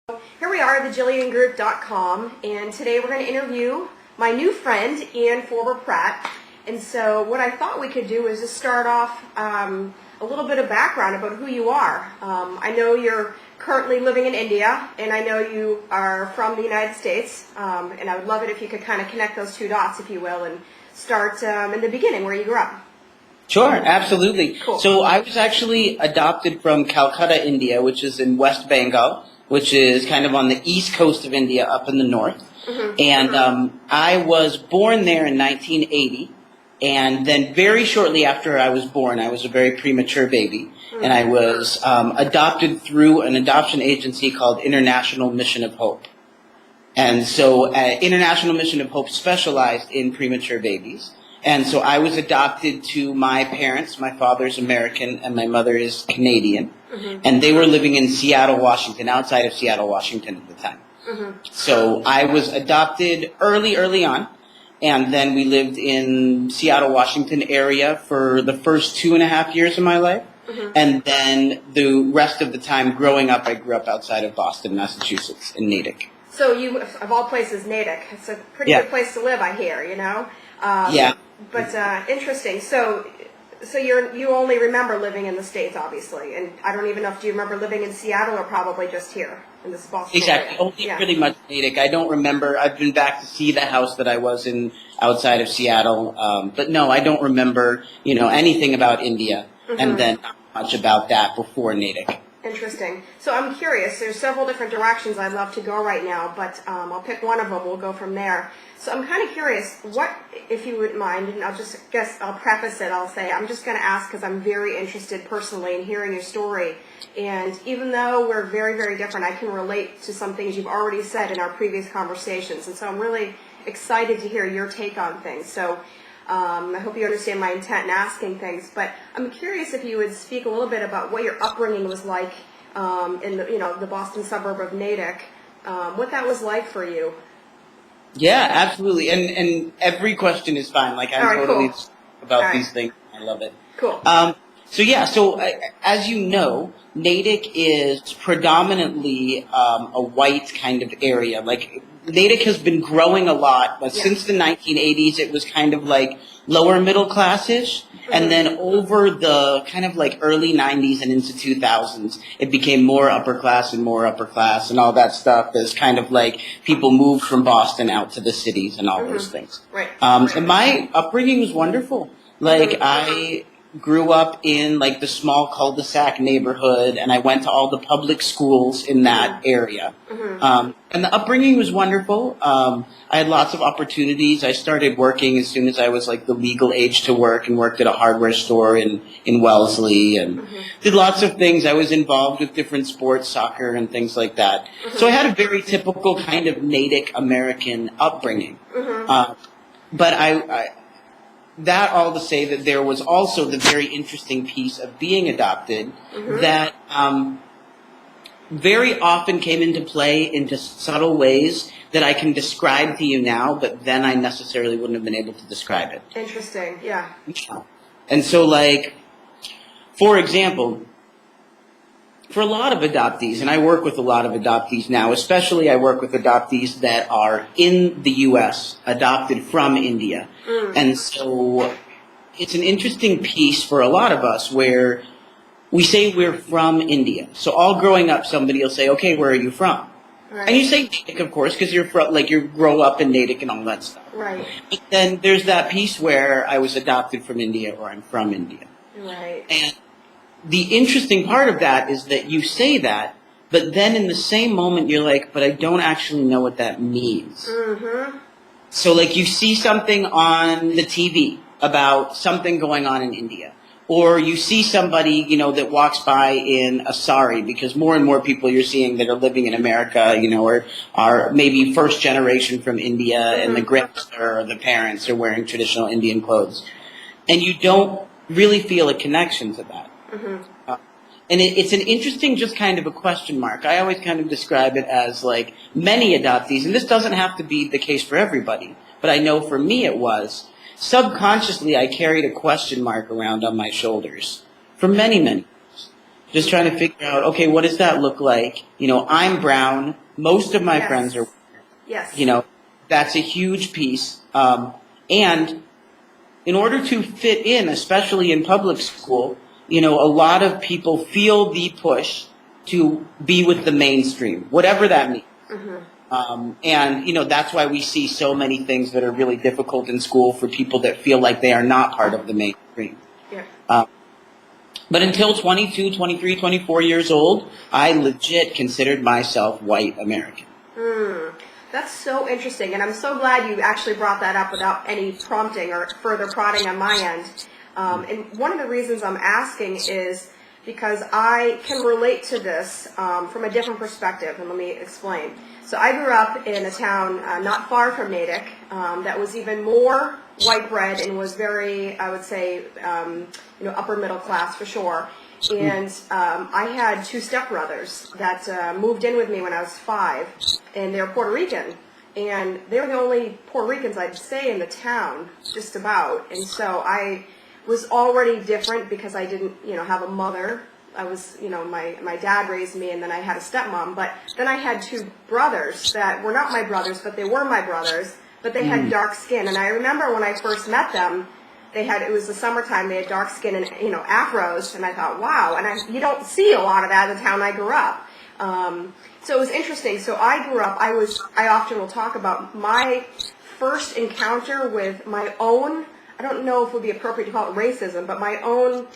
Here we are at the JillianGroup.com, and today we're going to interview my new friend, Forber-Pratt. And so what I thought we could do is just start off a little bit of background about who you are. I know you're currently living in India, and I know you are from the United States, and I would love it if you could kind of connect those two dots, if you will, and start in the beginning, where you grew up. Sure, absolutely. Cool. So I was actually adopted from Calcutta, India, which is in West Bengal, which is kind of on the east coast of India, up in the north. And I was born there in 1980, and then very shortly after I was born, I was a very premature baby, and I was adopted through an adoption agency called International Mission of Hope. And so International Mission of Hope specialized in premature babies. And so I was adopted to my parents. My father's American and my mother is Canadian. And they were living in Seattle, Washington, outside of Seattle, Washington at the time. So I was adopted early on. And then we lived in Seattle, Washington area for the first 2.5 years of my life. And then the rest of the time growing up, I grew up outside of Boston, Massachusetts, in Natick. So you, of all places, Natick. It's a pretty good place to live, I hear, you know? Yeah. But interesting. So you only remember living in the States, obviously, and I don't even know if do you remember living in Seattle or probably just here in this Boston Exactly. area? Only pretty much Natick. I don't remember. I've been back to see the house that I was in outside of Seattle, but no, I don't remember, anything about India, and then not much about that before Natick. Interesting. So I'm curious. There's several different directions I'd love to go right now, but I'll pick one of them. We'll go from there. So I'm kind of curious, what, if you wouldn't mind, and I'll preface it, I'll say, I'm just going to ask because I'm very interested personally in hearing your story. And even though we're very, very different, I can relate to some things you've already said in our previous conversations. And so I'm really excited to hear your take on things. So I hope you understand my intent in asking things. But I'm curious if you would speak a little bit about what your upbringing was like in the Boston suburb of Natick, what that was like for you. Yeah, absolutely. And every question is fine. Like, I'm totally cool. about these things. I love it. Cool. So as you know, Natick is predominantly a white kind of area. Like, Natick has been growing a lot, but since the 1980s, it was kind of like lower middle class-ish. And then over the kind of like early 90s and into 2000s, it became more upper class and more upper class and all that stuff as kind of like people moved from Boston out to the cities and all those things. Right. And my upbringing was wonderful. Like, I grew up in like the small cul-de-sac neighborhood, and I went to all the public schools in that area. And the upbringing was wonderful. I had lots of opportunities. I started working as soon as I was like the legal age to work, and worked at a hardware store in Wellesley, and did lots of things. I was involved with different sports, soccer and things like that. So I had a very typical kind of Natick American upbringing. But I that all to say that there was also the very interesting piece of being adopted that very often came into play into subtle ways that I can describe to you now, but then I necessarily wouldn't have been able to describe it. Interesting, yeah. And so, like, for example, for a lot of adoptees, and I work with a lot of adoptees now, especially I work with adoptees that are in the U.S., adopted from India. And so it's an interesting piece for a lot of us where we say we're from India. So all growing up, somebody will say, okay, where are you from? Right. And you say Natick, of course, because you're from, like, you grow up in Natick and all that stuff. Right. But then there's that piece where I was adopted from India or I'm from India. Right. And the interesting part of that is that you say that, but then in the same moment you're like, but I don't actually know what that means. So, like, you see something on the TV about something going on in India. Or you see somebody, that walks by in a sari, because more and more people you're seeing that are living in America, or are maybe first generation from India, and the grandmother or the parents are wearing traditional Indian clothes. And you don't really feel a connection to that. And it's an interesting just kind of a question mark. I always kind of describe it as like many adoptees, and this doesn't have to be the case for everybody, but I know for me it was. Subconsciously, I carried a question mark around on my shoulders for many, many years. just trying to figure out, okay, what does that look like? You know, I'm brown. Most of my Yes. friends are, Yes. you know, that's a huge piece. And in order to fit in, especially in public school, you know, a lot of people feel the push to be with the mainstream, whatever that means. And, you know, that's why we see so many things that are really difficult in school for people that feel like they are not part of the mainstream. Yeah. But until 22, 23, 24 years old, I legit considered myself white American. That's so interesting, and I'm so glad you actually brought that up without any prompting or further prodding on my end. And one of the reasons I'm asking is because I can relate to this from a different perspective, and let me explain. So I grew up in a town not far from Natick that was even more white bread and was very, I would say, you know, upper middle class for sure. And I had two stepbrothers that moved in with me when I was 5, and they're Puerto Rican. And they were the only Puerto Ricans I'd say in the town, just about. And so I was already different because I didn't, you know, have a mother. I was, you know, my dad raised me, and then I had a stepmom. But then I had two brothers that were not my brothers, but they were my brothers. But they had dark skin. And I remember when I first met them, it was the summertime, they had dark skin and, you know, afros, and I thought, wow, and you don't see a lot of that in the town I grew up. So it was interesting. So I grew up, I often will talk about my first encounter with my own, I don't know if it would be appropriate to call it racism, but my own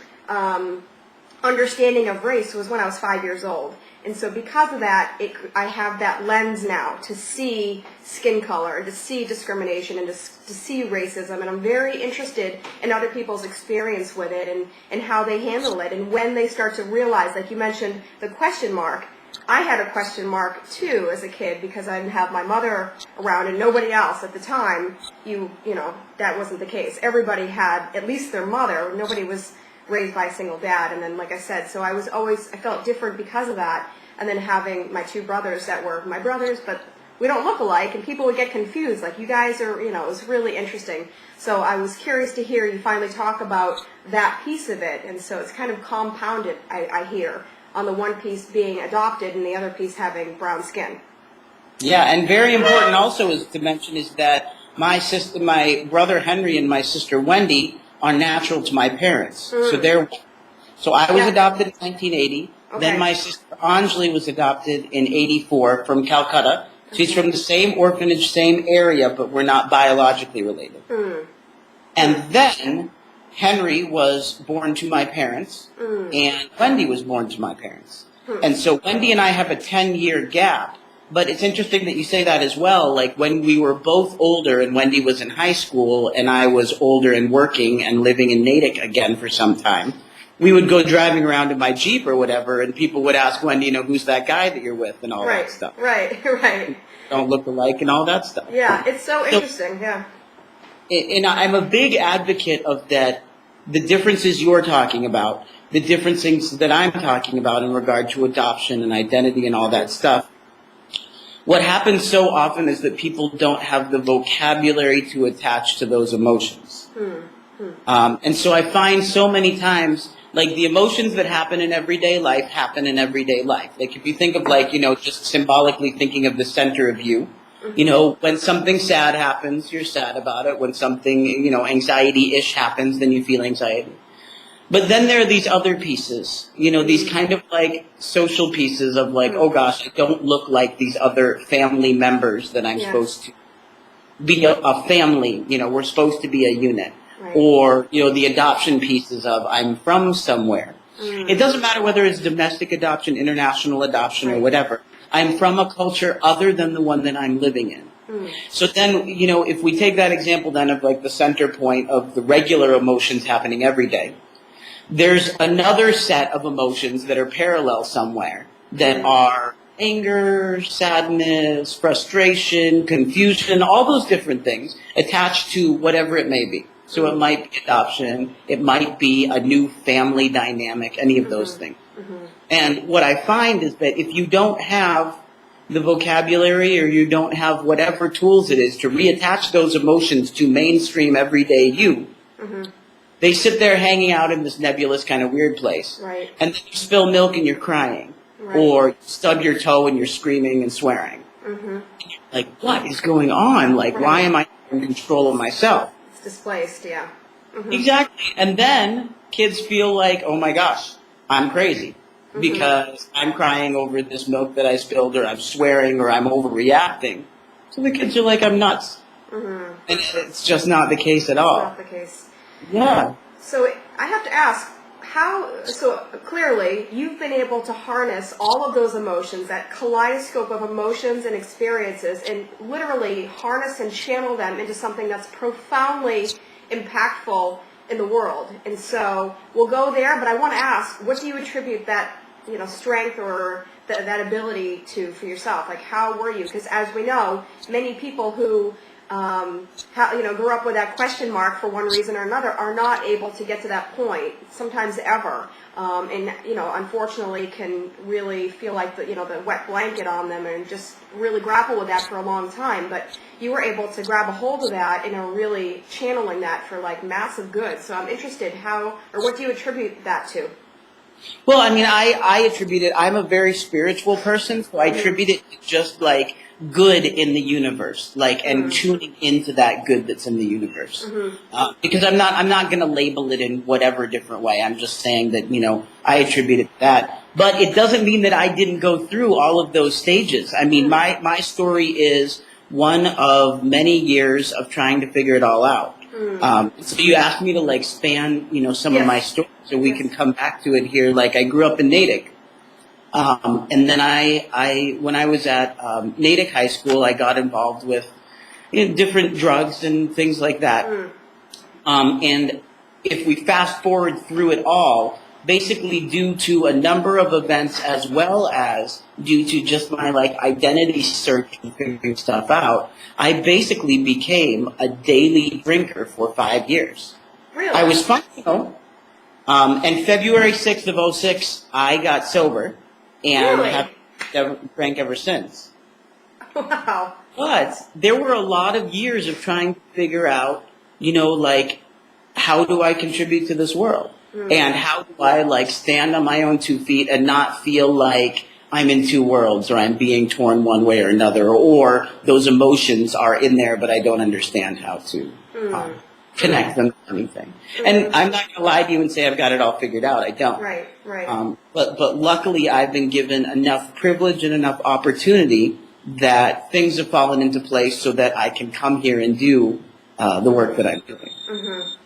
understanding of race was when I was 5 years old. And so because of that, I have that lens now to see skin color, to see discrimination, and to see racism. And I'm very interested in other people's experience with it and how they handle it. And when they start to realize, like you mentioned, the question mark. I had a question mark, too, as a kid because I didn't have my mother around and nobody else at the time. You know, that wasn't the case. Everybody had at least their mother. Nobody was raised by a single dad. And then, like I said, so I felt different because of that. And then having my two brothers that were my brothers, but we don't look alike, and people would get confused, like, you guys are, you know, it was really interesting. So I was curious to hear you finally talk about that piece of it, and so it's kind of compounded, I hear, on the one piece being adopted and the other piece having brown skin. Yeah, and very important also is to mention is that my brother Henry and my sister Wendy are natural to my parents. So I was adopted in 1980. Okay. Then my sister Anjali was adopted in 84 from Calcutta. She's from the same orphanage, same area, but we're not biologically related. And then Henry was born to my parents, and Wendy was born to my parents. And so Wendy and I have a 10-year gap. But it's interesting that you say that as well. Like when we were both older and Wendy was in high school and I was older and working and living in Natick again for some time, we would go driving around in my Jeep or whatever, and people would ask Wendy, you know, who's that guy that you're with and all that stuff. Right. Don't look alike and all that stuff. Yeah, it's so interesting, yeah. And I'm a big advocate of that, the differences you're talking about, the differences that I'm talking about in regard to adoption and identity and all that stuff. What happens so often is that people don't have the vocabulary to attach to those emotions. And so I find so many times, like the emotions that happen in everyday life happen in everyday life. Like if you think of like, you know, just symbolically thinking of the center of you, you know, when something sad happens, you're sad about it. When something, you know, anxiety-ish happens, then you feel anxiety. But then there are these other pieces, you know, these kind of like social pieces of like, oh gosh, I don't look like these other family members that I'm supposed to be a family, you know, we're supposed to be a unit. Or, you know, the adoption pieces of I'm from somewhere. It doesn't matter whether it's domestic adoption, international adoption, or whatever. I'm from a culture other than the one that I'm living in. So then, you know, if we take that example then of like the center point of the regular emotions happening every day, there's another set of emotions that are parallel somewhere that are anger, sadness, frustration, confusion, all those different things attached to whatever it may be. So it might be adoption, it might be a new family dynamic, any of those things. And what I find is that if you don't have the vocabulary or you don't have whatever tools it is to reattach those emotions to mainstream everyday you, They sit there hanging out in this nebulous kind of weird place. Right. And then you spill milk and you're crying. Right. Or you stub your toe and you're screaming and swearing. Mm-hmm. Like, what is going on? Like, why am I in control of myself? It's displaced, yeah. Mm-hmm. Exactly. And then kids feel like, oh my gosh, I'm crazy. Because I'm crying over this milk that I spilled, or I'm swearing, or I'm overreacting. So the kids are like, I'm nuts. And it's just not the case at all. It's not the case. Yeah. So I have to ask, so clearly you've been able to harness all of those emotions, that kaleidoscope of emotions and experiences, and literally harness and channel them into something that's profoundly impactful in the world. And so we'll go there, but I want to ask, what do you attribute that, strength or that ability to for yourself? Like, how were you? Because as we know, many people who grew up with that question mark for one reason or another are not able to get to that point, sometimes ever, and unfortunately can really feel like the wet blanket on them and just really grapple with that for a long time. But you were able to grab a hold of that and really channeling that for like massive good. So I'm interested what do you attribute that to? Well, I mean, I attribute it, I'm a very spiritual person, so I attribute it to just like good in the universe, and tuning into that good that's in the universe. Because I'm not going to label it in whatever different way. I'm just saying that, I attribute it to that. But it doesn't mean that I didn't go through all of those stages. I mean, my story is one of many years of trying to figure it all out. So you asked me to span, some of my stories so we can come back to it here. Like I grew up in Natick. And then when I was at Natick High School, I got involved with different drugs and things like that. And if we fast forward through it all, basically due to a number of events as well as due to just my identity search and figuring stuff out, I basically became a daily drinker for 5 years. Really? I was functional. And February 6th of '06, I got sober. And have drank ever since. Wow. But there were a lot of years of trying to figure out, how do I contribute to this world? And how do I stand on my own 2 feet and not feel like I'm in two worlds or I'm being torn one way or another, or those emotions are in there but I don't understand how to connect them to anything. And I'm not going to lie to you and say I've got it all figured out. I don't. Right, right. But luckily I've been given enough privilege and enough opportunity that things have fallen into place so that I can come here and do the work that I'm doing.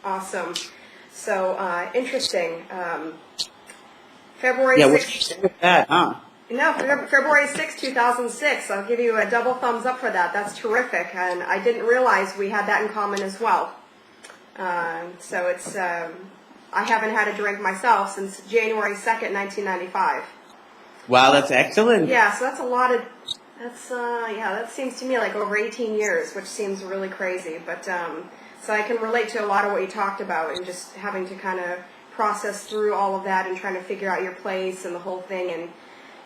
Awesome. So, interesting. February 6th. Yeah, what do you say with that, huh? No, February 6th, 2006. I'll give you a double thumbs up for that. That's terrific. And I didn't realize we had that in common as well. So it's, I haven't had a drink myself since January 2nd, 1995. Wow, that's excellent. Yeah, so that's a lot of, that seems to me like over 18 years, which seems really crazy. But, so I can relate to a lot of what you talked about and just having to kind of process through all of that and trying to figure out your place and the whole thing and,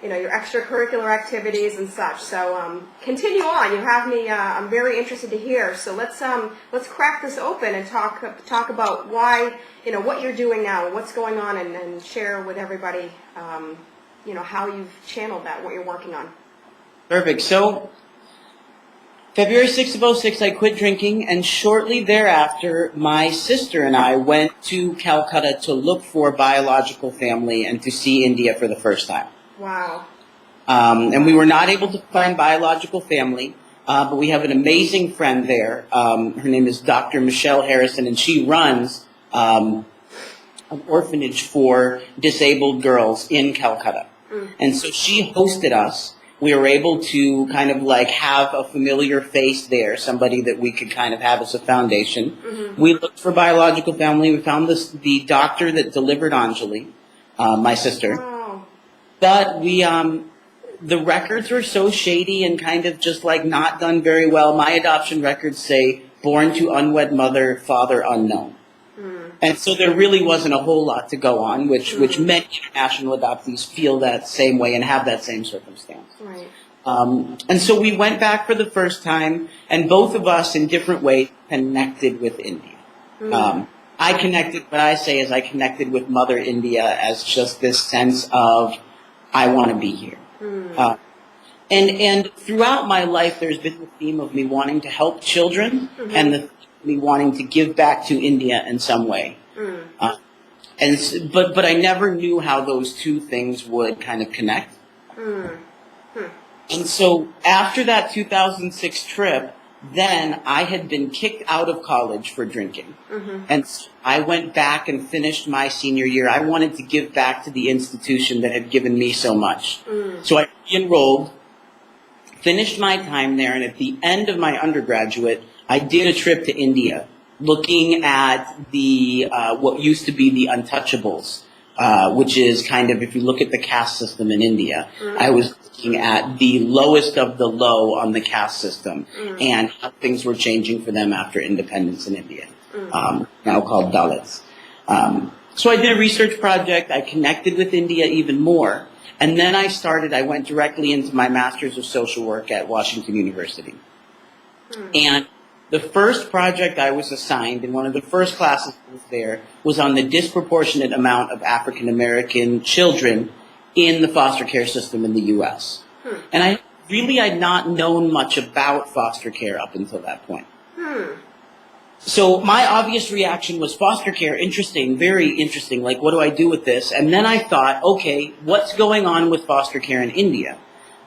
your extracurricular activities and such. So continue on. You have me. I'm very interested to hear. So let's crack this open and talk about why, what you're doing now, what's going on, and share with everybody, how you've channeled that, what you're working on. Perfect. So February 6th of '06, I quit drinking, and shortly thereafter, my sister and I went to Calcutta to look for biological family and to see India for the first time. Wow. And we were not able to find biological family, but we have an amazing friend there. Her name is Dr. Michelle Harrison, and she runs an orphanage for disabled girls in Calcutta. And so she hosted us. We were able to kind of have a familiar face there, somebody that we could kind of have as a foundation. We looked for biological family. We found the doctor that delivered Anjali, my sister. Wow. But the records were so shady and kind of just not done very well. My adoption records say born to unwed mother, father unknown. And so there really wasn't a whole lot to go on, which many international adoptees feel that same way and have that same circumstance. Right. And so we went back for the first time, and both of us in different ways connected with India. what I say is I connected with Mother India as just this sense of, I want to be here. And throughout my life, there's been the theme of me wanting to help children and the me wanting to give back to India in some way. But I never knew how those two things would kind of connect. And so after that 2006 trip, then I had been kicked out of college for drinking. And so I went back and finished my senior year. I wanted to give back to the institution that had given me so much. So I enrolled, finished my time there, and at the end of my undergraduate, I did a trip to India, looking at the what used to be the untouchables, which is kind of, if you look at the caste system in India, I was looking at the lowest of the low on the caste system and how things were changing for them after independence in India, now called Dalits. So I did a research project. I connected with India even more. And then I went directly into my Master's of Social Work at Washington University. And the first project I was assigned, in one of the first classes I was there, was on the disproportionate amount of African American children in the foster care system in the U.S. And I'd not known much about foster care up until that point. So my obvious reaction was, foster care, interesting, very interesting, like what do I do with this? And then I thought, okay, what's going on with foster care in India?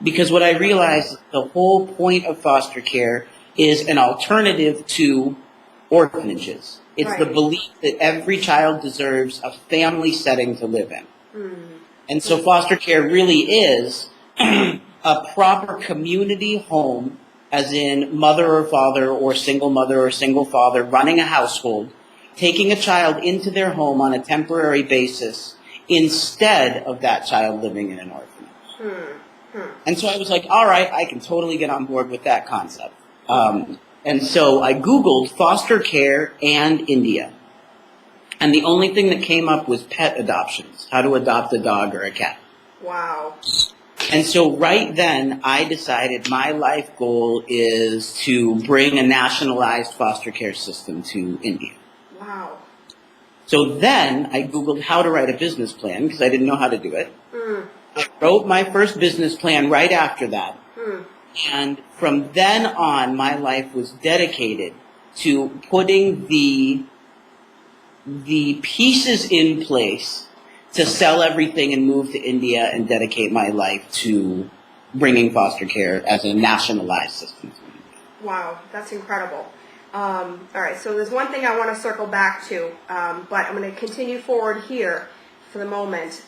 Because what I realized is the whole point of foster care is an alternative to orphanages. It's the belief that every child deserves a family setting to live in. And so foster care really is a proper community home, as in mother or father or single father running a household, taking a child into their home on a temporary basis instead of that child living in an orphanage. And so I was like, all right, I can totally get on board with that concept. And so I Googled foster care and India. And the only thing that came up was pet adoptions, how to adopt a dog or a cat. Wow. And so right then, I decided my life goal is to bring a nationalized foster care system to India. Wow. So then I Googled how to write a business plan, because I didn't know how to do it. I wrote my first business plan right after that. And from then on, my life was dedicated to putting the pieces in place to sell everything and move to India and dedicate my life to bringing foster care as a nationalized system. Wow, that's incredible. All right, so there's one thing I want to circle back to, but I'm going to continue forward here for the moment.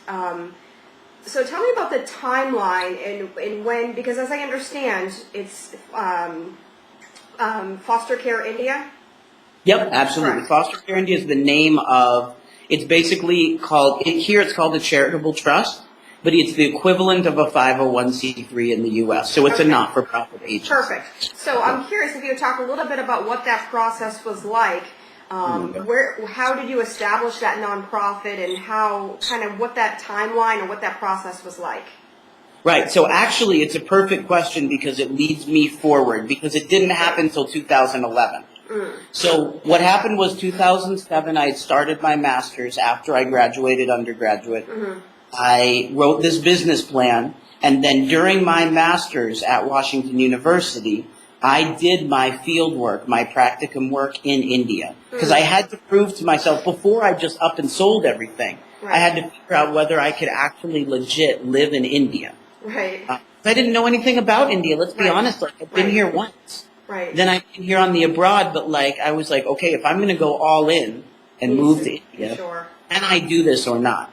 So tell me about the timeline and when, because as I understand, it's Foster Care India? Yep, absolutely. Correct. Foster Care India is the name of, it's basically called, here it's called a charitable trust, but it's the equivalent of a 501c3 in the U.S., so it's a not-for-profit agency. Perfect. So I'm curious if you could talk a little bit about what that process was like. How did you establish that nonprofit, and what that timeline or what that process was like? Right. So actually, it's a perfect question because it leads me forward, because it didn't happen until 2011. So what happened was 2007, I had started my master's after I graduated undergraduate. I wrote this business plan, and then during my master's at Washington University, I did my field work, my practicum work in India, because I had to prove to myself, before I just up and sold everything, I had to figure out whether I could actually legit live in India. I didn't know anything about India, let's be honest. Like, I've been here once. Then I've been here on the abroad, but I was like, okay, if I'm going to go all in and move to India, can I do this or not?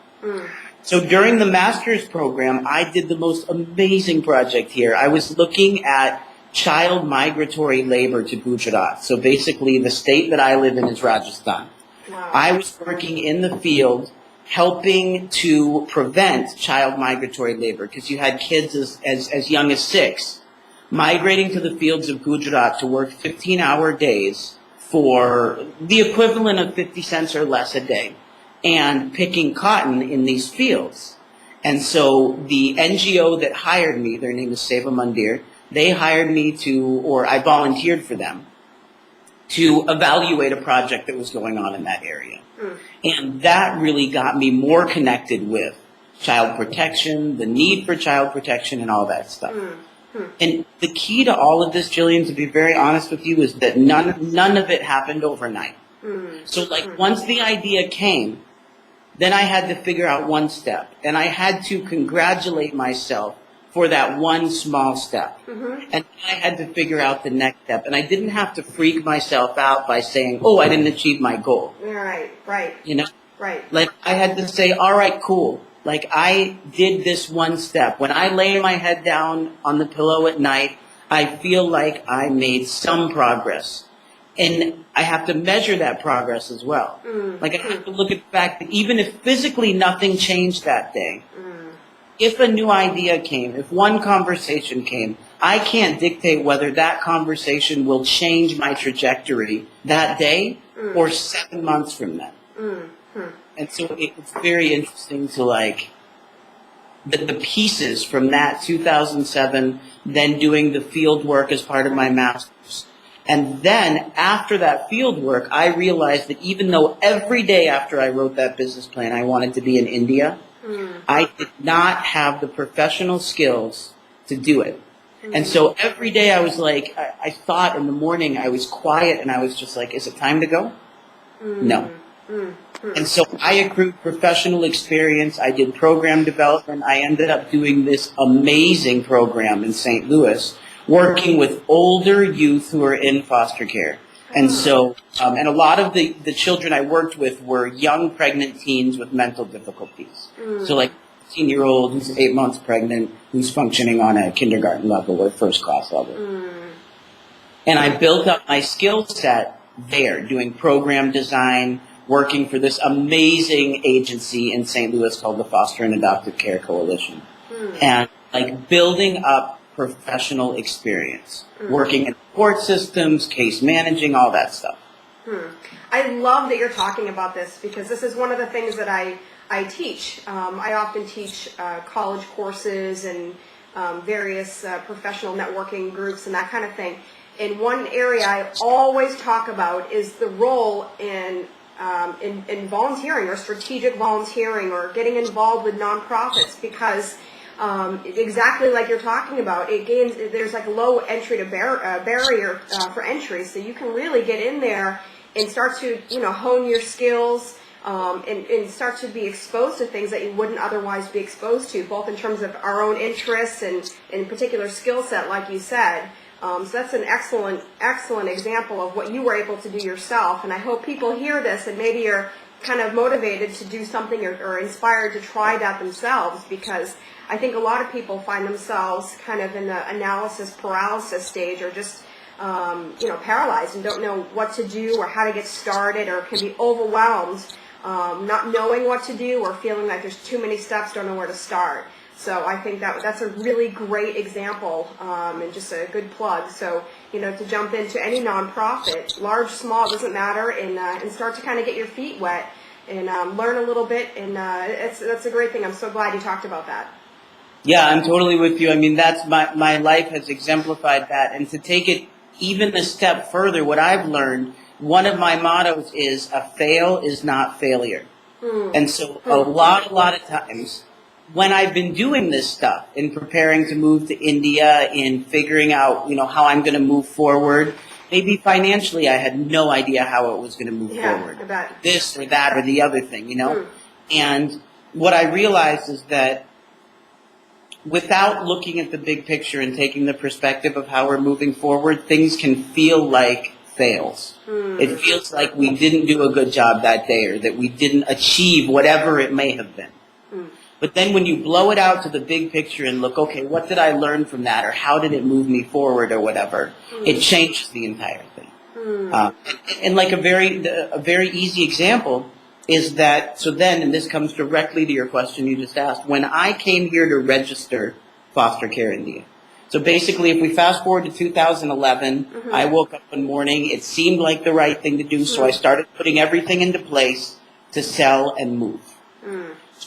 So during the master's program, I did the most amazing project here. I was looking at child migratory labor to Gujarat. So basically, the state that I live in is Rajasthan. I was working in the field helping to prevent child migratory labor, because you had kids as young as 6 migrating to the fields of Gujarat to work 15-hour days for the equivalent of 50 cents or less a day, and picking cotton in these fields. And so the NGO that hired me, their name is Seva Mandir, they hired me I volunteered for them to evaluate a project that was going on in that area. And that really got me more connected with child protection, the need for child protection, and all that stuff. And the key to all of this, Jillian, to be very honest with you, is that none of it happened overnight. So like once the idea came, then I had to figure out one step, and I had to congratulate myself for that one small step. And I had to figure out the next step. And I didn't have to freak myself out by saying, oh, I didn't achieve my goal. Right. You know? Right. Like I had to say, all right, cool. Like I did this one step. When I lay my head down on the pillow at night, I feel like I made some progress. And I have to measure that progress as well. Like I have to look at the fact that even if physically nothing changed that day, if a new idea came, if one conversation came, I can't dictate whether that conversation will change my trajectory that day or 7 months from then. And so it's very interesting to like the pieces from that 2007, then doing the field work as part of my master's. And then after that field work, I realized that even though every day after I wrote that business plan, I wanted to be in India, I did not have the professional skills to do it. And so every day I was like, I thought in the morning I was quiet and I was just like, is it time to go? No. And so I accrued professional experience. I did program development. I ended up doing this amazing program in St. Louis, working with older youth who are in foster care. And so, and a lot of the children I worked with were young pregnant teens with mental difficulties. So like a 15-year-old who's 8 months pregnant, who's functioning on a kindergarten level or first class level. And I built up my skill set there, doing program design, working for this amazing agency in St. Louis called the Foster and Adoptive Care Coalition. And like building up professional experience, working in court systems, case managing, all that stuff. I love that you're talking about this because this is one of the things that I teach. I often teach college courses and various professional networking groups and that kind of thing. And one area I always talk about is the role in volunteering or strategic volunteering or getting involved with nonprofits because exactly like you're talking about, there's like a low entry to barrier for entry, so you can really get in there and start to hone your skills and start to be exposed to things that you wouldn't otherwise be exposed to, both in terms of our own interests and in particular skill set, like you said. So that's an excellent example of what you were able to do yourself, and I hope people hear this and maybe you're kind of motivated to do something or inspired to try that themselves, because I think a lot of people find themselves kind of in the analysis paralysis stage or just paralyzed and don't know what to do or how to get started, or can be overwhelmed not knowing what to do or feeling like there's too many steps, don't know where to start. So I think that's a really great example and just a good plug. So, to jump into any nonprofit, large, small, doesn't matter, and start to kind of get your feet wet and learn a little bit. And that's a great thing. I'm so glad you talked about that. Yeah, I'm totally with you. I mean, that's my life has exemplified that. And to take it even a step further, what I've learned, one of my mottos is a fail is not failure. And so a lot of times, when I've been doing this stuff, in preparing to move to India, in figuring out, how I'm going to move forward, maybe financially I had no idea how it was going to move forward. This or that or the other thing, And what I realized is that without looking at the big picture and taking the perspective of how we're moving forward, things can feel like fails. It feels like we didn't do a good job that day or that we didn't achieve whatever it may have been. But then when you blow it out to the big picture and look, okay, what did I learn from that, or how did it move me forward, or whatever, it changes the entire thing. And like a very easy example is that, so then, and this comes directly to your question you just asked, when I came here to register Foster Care India. So basically, if we fast forward to 2011, I woke up one morning, it seemed like the right thing to do, so I started putting everything into place to sell and move.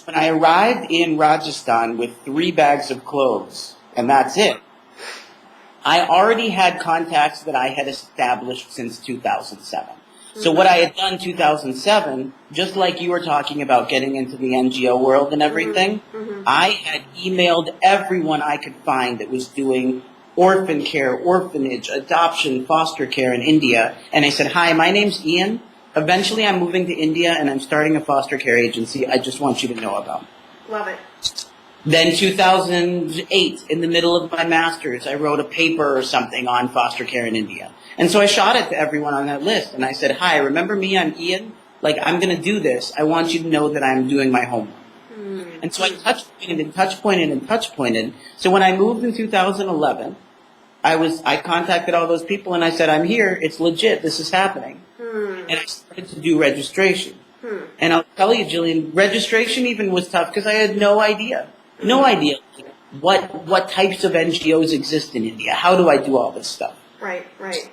When I arrived in Rajasthan with 3 bags of clothes, and that's it, I already had contacts that I had established since 2007. So what I had done 2007, just like you were talking about getting into the NGO world and everything, I had emailed everyone I could find that was doing orphan care, orphanage, adoption, foster care in India. And I said, hi, my name's Ian. Eventually I'm moving to India and I'm starting a foster care agency. I just want you to know about it. Love it. Then 2008, in the middle of my master's, I wrote a paper or something on foster care in India. And so I shot it to everyone on that list. And I said, hi, remember me? I'm Ian. Like, I'm going to do this. I want you to know that I'm doing my homework. And so I touch pointed. So when I moved in 2011, I contacted all those people and I said, I'm here. It's legit. This is happening. And I started to do registration. And I'll tell you, Jillian, registration even was tough because I had no idea. No idea what types of NGOs exist in India. How do I do all this stuff? Right, right.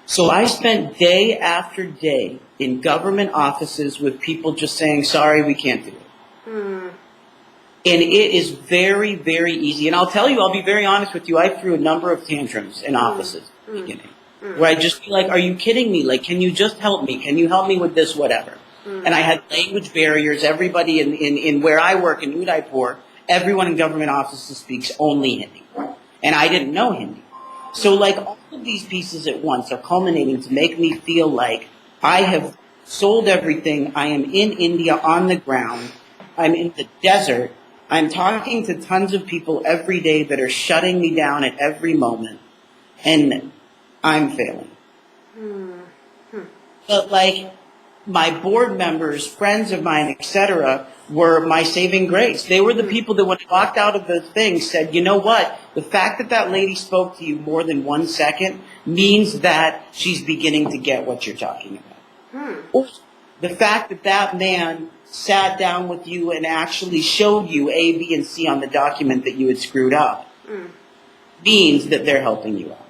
So I spent day after day in government offices with people just saying, sorry, we can't do it. And it is very, very easy. And I'll tell you, I'll be very honest with you, I threw a number of tantrums in offices at the beginning. Where I'd just be like, are you kidding me? Like, can you just help me? Can you help me with this, whatever? And I had language barriers. Everybody in where I work in Udaipur, everyone in government offices speaks only Hindi. And I didn't know Hindi. So like all of these pieces at once are culminating to make me feel like I have sold everything. I am in India on the ground. I'm in the desert. I'm talking to tons of people every day that are shutting me down at every moment. And I'm failing. But like my board members, friends of mine, etc., were my saving grace. They were the people that when I walked out of the thing said, you know what? The fact that that lady spoke to you more than 1 second means that she's beginning to get what you're talking about. Or the fact that that man sat down with you and actually showed you A, B, and C on the document that you had screwed up means that they're helping you out.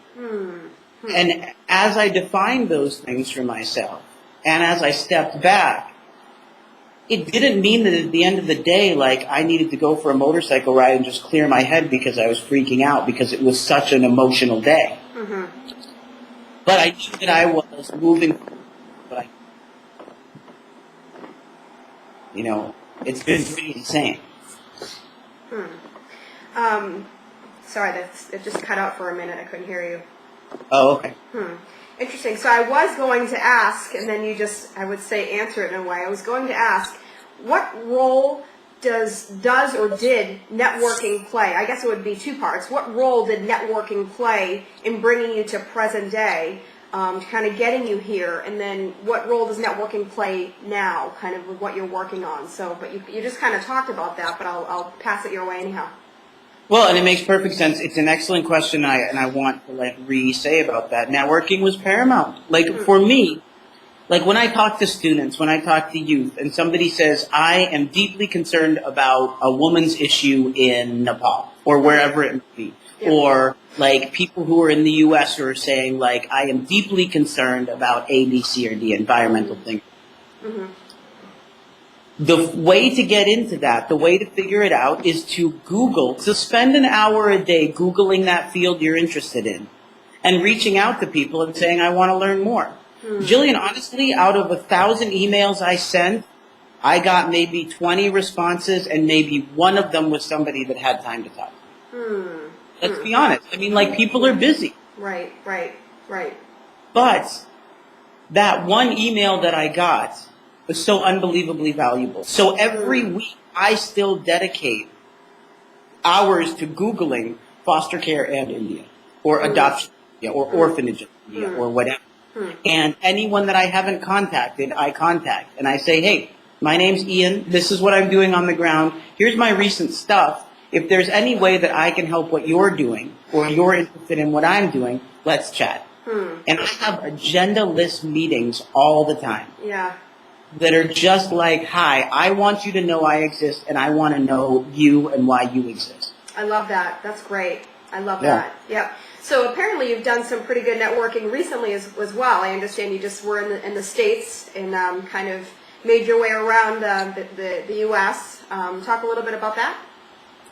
And as I defined those things for myself, and as I stepped back, it didn't mean that at the end of the day, like, I needed to go for a motorcycle ride and just clear my head because I was freaking out because it was such an emotional day. But I knew that I was moving forward. But you know, it's been pretty insane. Sorry, it just cut out for a minute. I couldn't hear you. Oh, okay. Interesting. So I was going to ask, and then you just, I would say, answer it in a way. I was going to ask, what role does or did networking play? I guess it would be two parts. What role did networking play in bringing you to present day, kind of getting you here? And then what role does networking play now, kind of with what you're working on? So, but you just kind of talked about that, but I'll pass it your way anyhow. Well, and it makes perfect sense. It's an excellent question, and I want to like re-say about that. Networking was paramount. Like for me, like when I talk to students, when I talk to youth, and somebody says, I am deeply concerned about a woman's issue in Nepal or wherever it may be, or like people who are in the U.S. who are saying, like, I am deeply concerned about A, B, C, or D, environmental things. The way to get into that, the way to figure it out is to Google, to spend an hour a day Googling that field you're interested in and reaching out to people and saying, I want to learn more. Jillian, honestly, out of 1,000 emails I sent, I got maybe 20 responses and maybe one of them was somebody that had time to talk. Let's be honest. I mean, like, people are busy. Right. But that one email that I got was so unbelievably valuable. So every week, I still dedicate hours to Googling foster care and India, or adoption India, or orphanage in India, or whatever. And anyone that I haven't contacted, I contact. And I say, hey, my name's Ian. This is what I'm doing on the ground. Here's my recent stuff. If there's any way that I can help what you're doing, or you're interested in what I'm doing, let's chat. And I have agenda-less meetings all the time. That are just like, hi, I want you to know I exist, and I want to know you and why you exist. I love that. That's great. I love that. Yep. So apparently you've done some pretty good networking recently as well. I understand you just were in the States and kind of made your way around the U.S. Talk a little bit about that.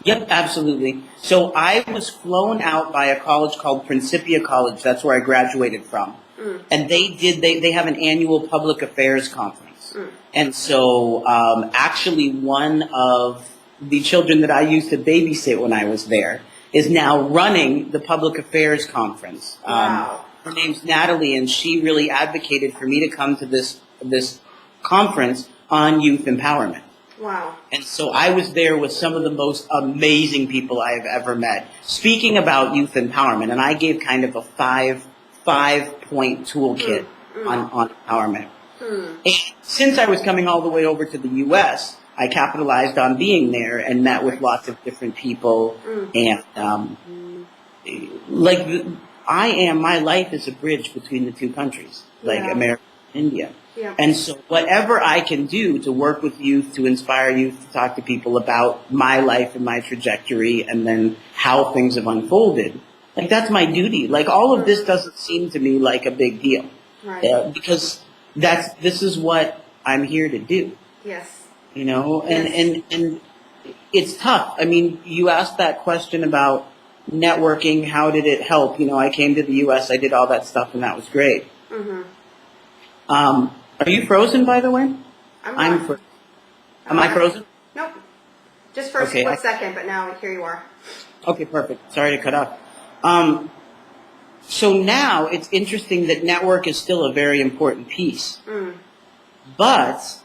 Yep, absolutely. So I was flown out by a college called Principia College. That's where I graduated from. And they have an annual public affairs conference. And so actually one of the children that I used to babysit when I was there is now running the public affairs conference. Wow. Her name's Natalie, and she really advocated for me to come to this conference on youth empowerment. Wow. And so I was there with some of the most amazing people I have ever met, speaking about youth empowerment. And I gave kind of a five-point toolkit on empowerment. And since I was coming all the way over to the U.S., I capitalized on being there and met with lots of different people. And my life is a bridge between the two countries, like America and India. Yeah. And so whatever I can do to work with youth, to inspire youth, to talk to people about my life and my trajectory and then how things have unfolded, like that's my duty. Like all of this doesn't seem to me like a big deal. Right. Because this is what I'm here to do. Yes. You know, and it's tough. I mean, you asked that question about networking, how did it help? You know, I came to the U.S., I did all that stuff, and that was great. Are you frozen, by the way? I'm frozen. Am I frozen? Nope. Just for a split second, but now here you are. Okay, perfect. Sorry to cut off. So now it's interesting that network is still a very important piece. But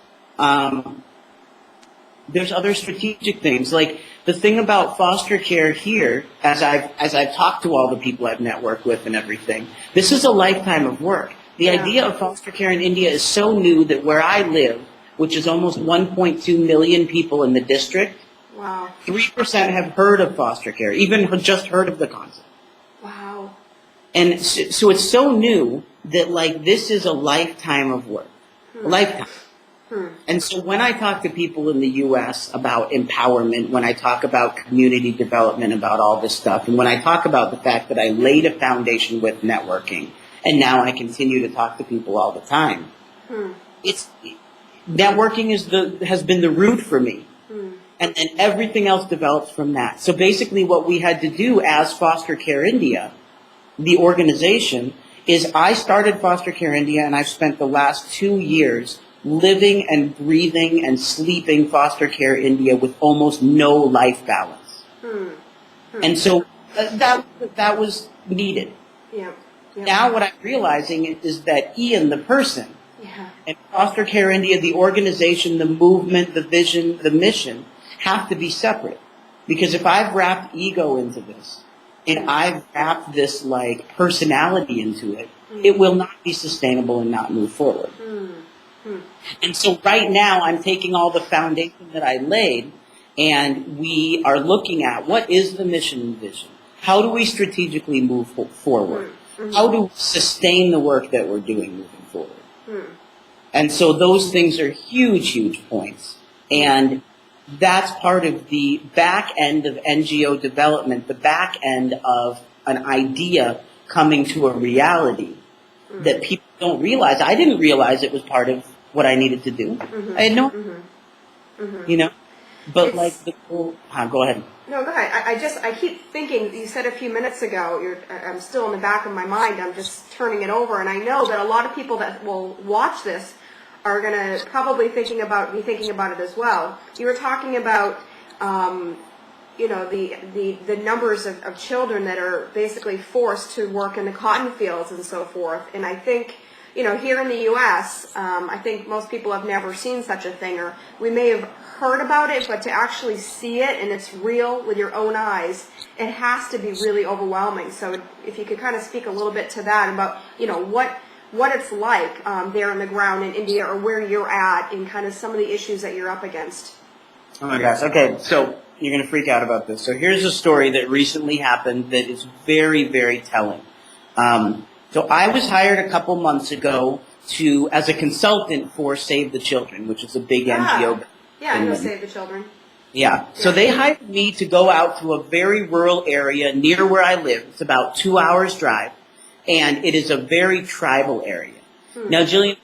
there's other strategic things. Like the thing about foster care here, as I've talked to all the people I've networked with and everything, this is a lifetime of work. The idea of foster care in India is so new that where I live, which is almost 1.2 million people in the district, 3% have heard of foster care, even just heard of the concept. Wow. And so it's so new that like this is a lifetime of work. A lifetime. And so when I talk to people in the U.S. about empowerment, when I talk about community development, about all this stuff, and when I talk about the fact that I laid a foundation with networking, and now I continue to talk to people all the time, networking has been the root for me. And then everything else develops from that. So basically what we had to do as Foster Care India, the organization, is I started Foster Care India, and I've spent the last 2 years living and breathing and sleeping Foster Care India with almost no life balance. And so that was needed. Now what I'm realizing is that Ian, the person, and Foster Care India, the organization, the movement, the vision, the mission, have to be separate. Because if I've wrapped ego into this, and I've wrapped this like personality into it, it will not be sustainable and not move forward. And so right now I'm taking all the foundation that I laid, and we are looking at what is the mission and vision? How do we strategically move forward? How do we sustain the work that we're doing moving forward? And so those things are huge, huge points. And that's part of the back end of NGO development, the back end of an idea coming to a reality that people don't realize. I didn't realize it was part of what I needed to do. I had no, you know, but like the whole, go ahead. No, go ahead. I keep thinking, you said a few minutes ago, I'm still in the back of my mind, I'm just turning it over, and I know that a lot of people that will watch this are going to probably be thinking about it as well. You were talking about, you know, the numbers of children that are basically forced to work in the cotton fields and so forth, and I think, you know, here in the U.S., I think most people have never seen such a thing, or we may have heard about it, but to actually see it and it's real with your own eyes, it has to be really overwhelming. So if you could kind of speak a little bit to that about, you know, what it's like there on the ground in India, or where you're at, and kind of some of the issues that you're up against. Oh my gosh. Okay, so you're going to freak out about this. So here's a story that recently happened that is very, very telling. So I was hired a couple months ago as a consultant for Save the Children, which is a big NGO. Yeah, I know Save the Children. Yeah. So they hired me to go out to a very rural area near where I live. It's about 2 hours drive, and it is a very tribal area. Now, Jillian,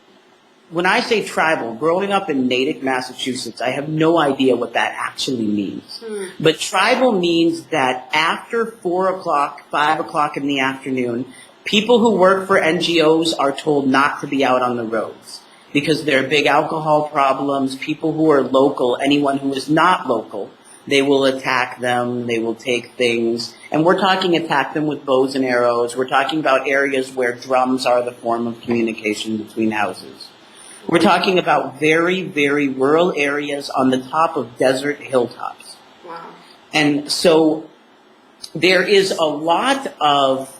when I say tribal, growing up in Natick, Massachusetts, I have no idea what that actually means. But tribal means that after 4 o'clock, 5 o'clock in the afternoon, people who work for NGOs are told not to be out on the roads because there are big alcohol problems. People who are local, anyone who is not local, they will attack them, they will take things. And we're talking attack them with bows and arrows. We're talking about areas where drums are the form of communication between houses. We're talking about very, very rural areas on the top of desert hilltops. Wow. And so there is a lot of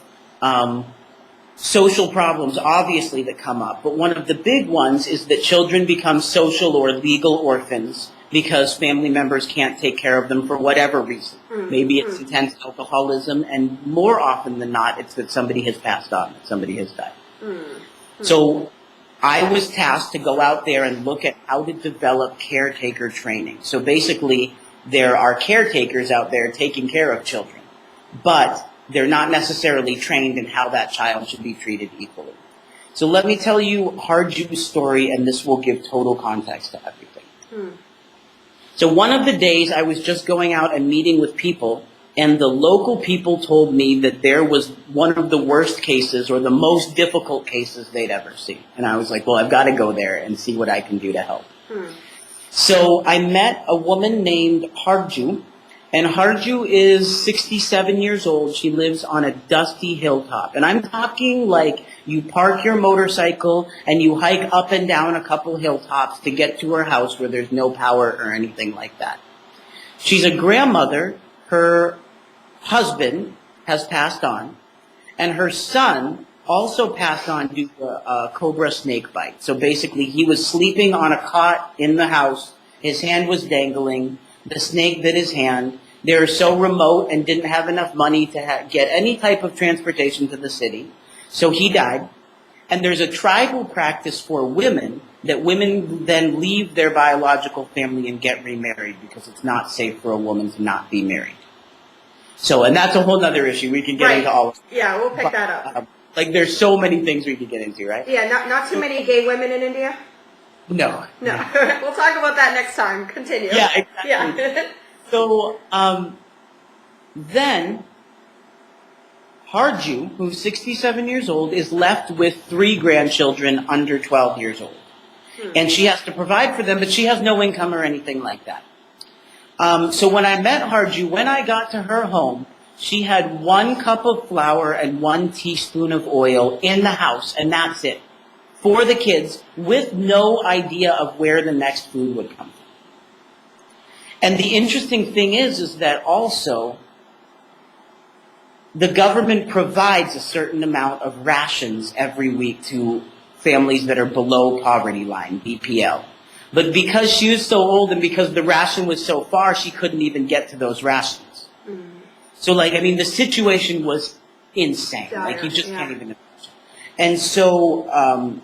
social problems, obviously, that come up. But one of the big ones is that children become social or legal orphans because family members can't take care of them for whatever reason. Maybe it's intense alcoholism, and more often than not, it's that somebody has passed on, that somebody has died. So I was tasked to go out there and look at how to develop caretaker training. So basically, there are caretakers out there taking care of children, but they're not necessarily trained in how that child should be treated equally. So let me tell you Harju's story, and this will give total context to everything. So one of the days I was just going out and meeting with people, and the local people told me that there was one of the worst cases or the most difficult cases they'd ever seen. And I was like, well, I've got to go there and see what I can do to help. So I met a woman named Harju, and Harju is 67 years old. She lives on a dusty hilltop. And I'm talking like you park your motorcycle and you hike up and down a couple hilltops to get to her house where there's no power or anything like that. She's a grandmother. Her husband has passed on, and her son also passed on due to a cobra snake bite. So basically, he was sleeping on a cot in the house. His hand was dangling. The snake bit his hand. They were so remote and didn't have enough money to get any type of transportation to the city. So he died. And there's a tribal practice for women that women then leave their biological family and get remarried because it's not safe for a woman to not be married. So, and that's a whole other issue. We can get into all of it. Yeah, we'll pick that up. Like, there's so many things we could get into, right? Yeah, not too many gay women in India? No. No. We'll talk about that next time. Continue. Yeah, exactly. Yeah. So, then, Harju, who's 67 years old, is left with 3 grandchildren under 12 years old. And she has to provide for them, but she has no income or anything like that. So when I met Harju, when I got to her home, she had 1 cup of flour and 1 teaspoon of oil in the house, and that's it, for the kids, with no idea of where the next food would come from. And the interesting thing is that also the government provides a certain amount of rations every week to families that are below poverty line, BPL. But because she was so old and because the ration was so far, she couldn't even get to those rations. So, like, I mean, the situation was insane. Like, you just can't even imagine. And so,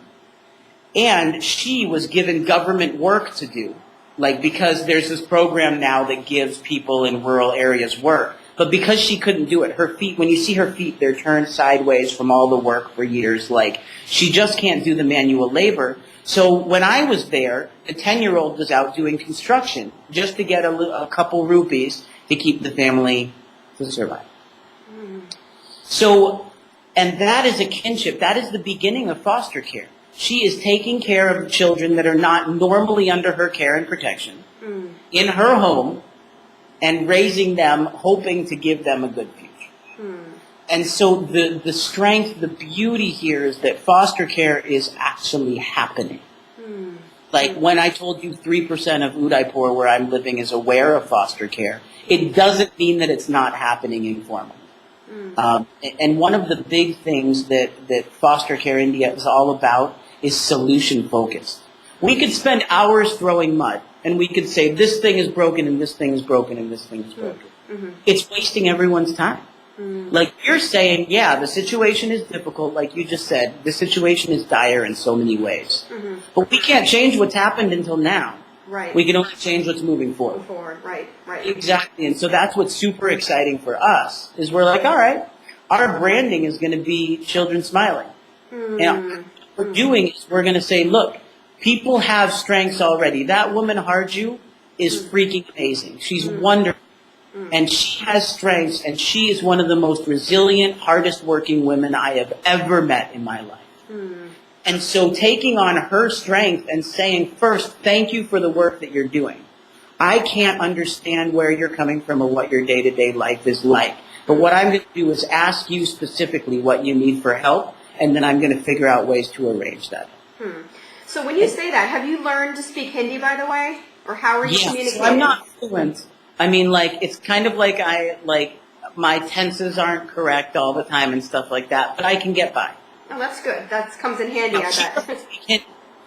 and she was given government work to do. Like, because there's this program now that gives people in rural areas work. But because she couldn't do it, her feet, when you see her feet, they're turned sideways from all the work for years. Like, she just can't do the manual labor. So when I was there, the 10-year-old was out doing construction just to get a couple rupees to keep the family to survive. So, and that is a kinship. That is the beginning of foster care. She is taking care of children that are not normally under her care and protection in her home and raising them, hoping to give them a good future. And so the strength, the beauty here is that foster care is actually happening. Like when I told you 3% of Udaipur, where I'm living, is aware of foster care, it doesn't mean that it's not happening informally. And one of the big things that Foster Care India is all about is solution focused. We could spend hours throwing mud, and we could say this thing is broken, and this thing is broken, and this thing is broken. It's wasting everyone's time. Like you're saying, yeah, the situation is difficult, like you just said. The situation is dire in so many ways. But we can't change what's happened until now. Right. We can only change what's moving forward. Right. Exactly. And so that's what's super exciting for us, is we're like, all right, our branding is going to be children smiling. And what we're doing is we're going to say, look, People have strengths already. That woman, Harju, is freaking amazing. She's wonderful. And she has strengths, and she is one of the most resilient, hardest working women I have ever met in my life. And so taking on her strength and saying, first, thank you for the work that you're doing. I can't understand where you're coming from or what your day-to-day life is like. But what I'm going to do is ask you specifically what you need for help, and then I'm going to figure out ways to arrange that. So when you say that, have you learned to speak Hindi, by the way? Or how are you communicating? So I'm not fluent. I mean, like, it's kind of like my tenses aren't correct all the time and stuff like that, but I can get by. Oh, that's good. That comes in handy, I bet.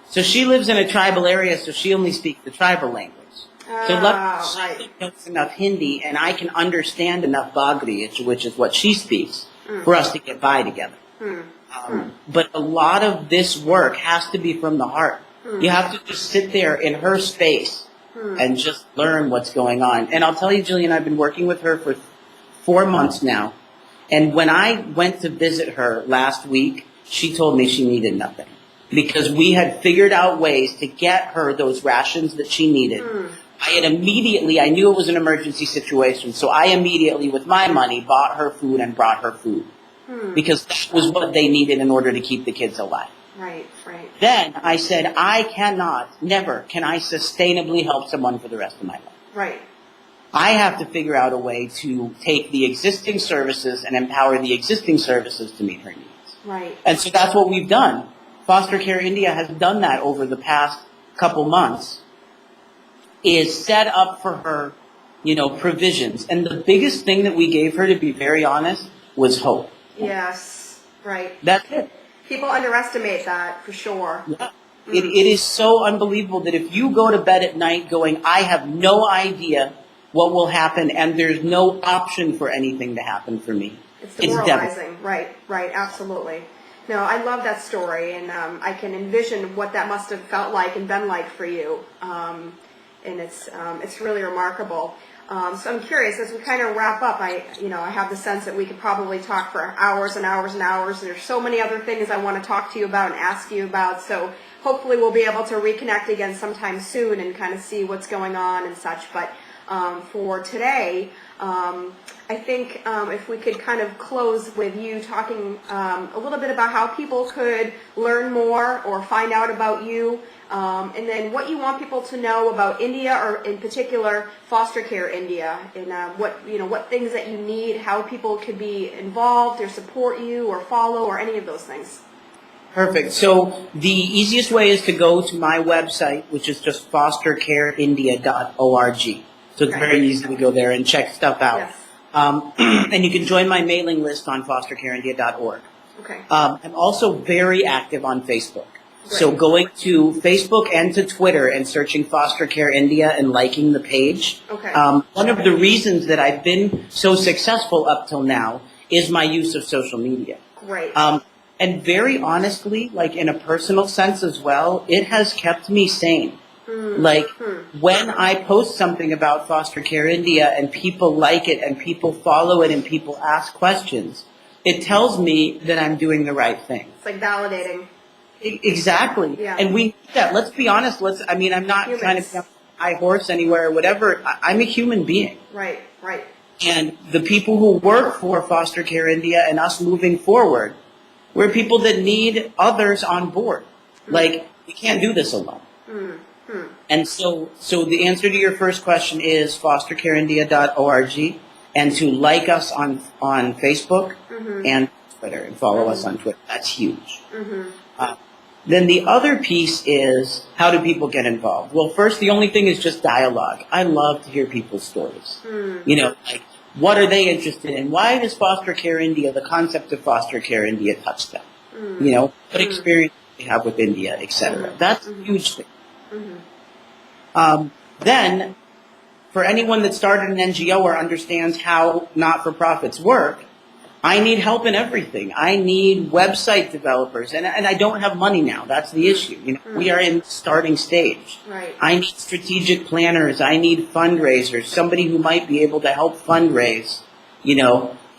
So she lives in a tribal area, so she only speaks the tribal language. So she knows enough Hindi, and I can understand enough Bagri, which is what she speaks, for us to get by together. But a lot of this work has to be from the heart. You have to just sit there in her space and just learn what's going on. And I'll tell you, Jillian, I've been working with her for 4 months now. And when I went to visit her last week, she told me she needed nothing. Because we had figured out ways to get her those rations that she needed. I knew it was an emergency situation, so I immediately, with my money, bought her food and brought her food. Because that was what they needed in order to keep the kids alive. Right. Then I said, never can I sustainably help someone for the rest of my life. Right. I have to figure out a way to take the existing services and empower the existing services to meet her needs. Right. And so that's what we've done. Foster Care India has done that over the past couple months, is set up for her, provisions. And the biggest thing that we gave her, to be very honest, was hope. Yes, right. That's it. People underestimate that, for sure. Yeah. It is so unbelievable that if you go to bed at night going, I have no idea what will happen, and there's no option for anything to happen for me. It's demoralizing. Right, absolutely. No, I love that story, and I can envision what that must have felt like and been like for you. And it's really remarkable. So I'm curious, as we kind of wrap up, I have the sense that we could probably talk for hours and hours and hours, and there's so many other things I want to talk to you about and ask you about, so hopefully we'll be able to reconnect again sometime soon and kind of see what's going on and such. But for today, I think if we could kind of close with you talking a little bit about how people could learn more or find out about you, and then what you want people to know about India, or in particular Foster Care India, and what things that you need, how people could be involved or support you or follow or any of those things. Perfect. So the easiest way is to go to my website, which is just fostercareindia.org. So it's very easy to go there and check stuff out. Yes. And you can join my mailing list on fostercareindia.org. Okay. I'm also very active on Facebook. Great. So going to Facebook and to Twitter and searching Foster Care India and liking the page. Okay. One of the reasons that I've been so successful up till now is my use of social media. Great. And very honestly, like in a personal sense as well, it has kept me sane. When I post something about Foster Care India and people like it and people follow it and people ask questions, it tells me that I'm doing the right thing. It's like validating. Exactly. Yeah. And we need that. Let's be honest. I'm not trying to be a high horse anywhere or whatever. I'm a human being. Right. And the people who work for Foster Care India and us moving forward, we're people that need others on board. We can't do this alone. And so the answer to your first question is fostercareindia.org, and to like us on Facebook and Twitter and follow us on Twitter. That's huge. Then the other piece is, how do people get involved? Well, first, the only thing is just dialogue. I love to hear people's stories. What are they interested in? Why does Foster Care India, the concept of Foster Care India, touch them? What experience they have with India, etc. That's a huge thing. Then, for anyone that started an NGO or understands how not-for-profits work, I need help in everything. I need website developers, and I don't have money now. That's the issue. We are in starting stage. Right. I need strategic planners. I need fundraisers. Somebody who might be able to help fundraise,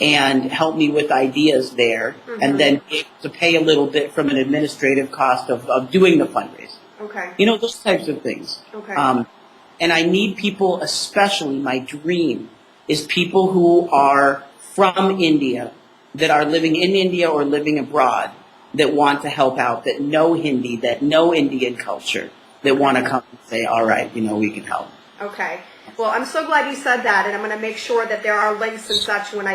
and help me with ideas there, and then be able to pay a little bit from an administrative cost of doing the fundraising. Okay. You know, those types of things. Okay. And I need people, especially my dream is people who are from India, that are living in India or living abroad, that want to help out, that know Hindi, that know Indian culture, that want to come and say, all right, you know, we can help. Okay. Well, I'm so glad you said that, and I'm going to make sure that there are links and such when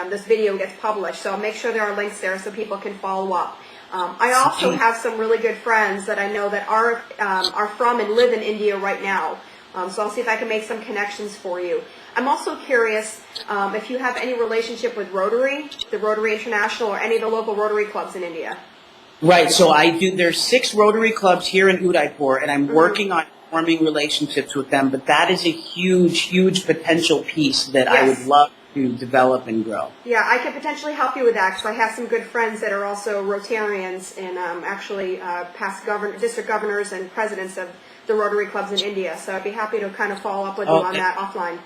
this video gets published. So I'll make sure there are links there so people can follow up. I also have some really good friends that I know that are from and live in India right now. So I'll see if I can make some connections for you. I'm also curious if you have any relationship with Rotary, the Rotary International, or any of the local Rotary clubs in India. Right. So I do. There's 6 Rotary clubs here in Udaipur, and I'm working on forming relationships with them. But that is a huge, huge potential piece that I would love to develop and grow. Yeah, I could potentially help you with that because I have some good friends that are also Rotarians and actually past district governors and presidents of the Rotary clubs in India. So I'd be happy to kind of follow up with you on that offline.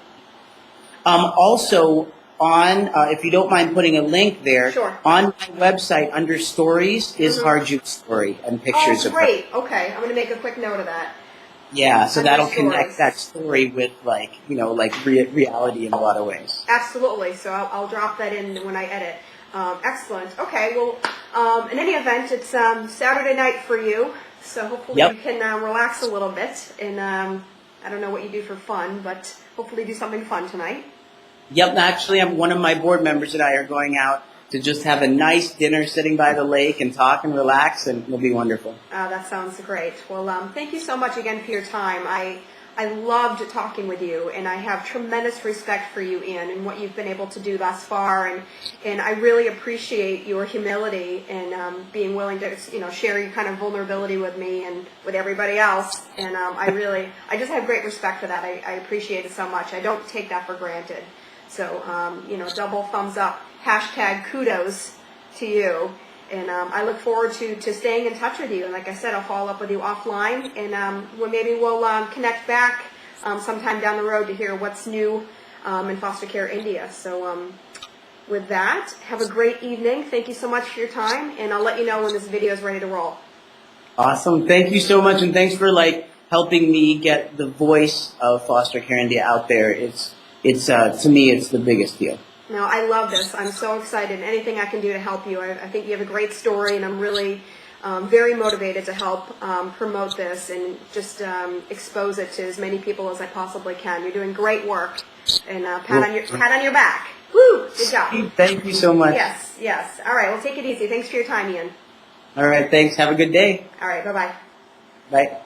Also, if you don't mind putting a link there, on my website under stories is Harju's story and pictures of her. Great. Okay, I'm going to make a quick note of that. Yeah, so that'll connect that story with reality in a lot of ways. Absolutely. So I'll drop that in when I edit. Excellent. Okay. Well, in any event, it's Saturday night for you, so hopefully you can relax a little bit. And I don't know what you do for fun, but hopefully do something fun tonight. Yep. Actually, one of my board members and I are going out to just have a nice dinner sitting by the lake and talk and relax, and it'll be wonderful. That sounds great. Well, thank you so much again for your time. I loved talking with you, and I have tremendous respect for you, Ian, and what you've been able to do thus far, and I really appreciate your humility and being willing to share your kind of vulnerability with me and with everybody else, and I just have great respect for that. I appreciate it so much. I don't take that for granted. So, double thumbs up. # kudos to you. And I look forward to staying in touch with you. And like I said, I'll follow up with you offline. And maybe we'll connect back sometime down the road to hear what's new in foster care India. So with that, have a great evening. Thank you so much for your time. And I'll let you know when this video is ready to roll. Awesome. Thank you so much. And thanks for helping me get the voice of foster care India out there. It's to me, it's the biggest deal. No, I love this. I'm so excited. Anything I can do to help you. I think you have a great story, and I'm really very motivated to help promote this and just expose it to as many people as I possibly can. You're doing great work, and pat on your back. Woo! Good job. Thank you so much. Yes. All right, well, take it easy. Thanks for your time, Ian. All right, thanks. Have a good day. All right, bye-bye. Bye.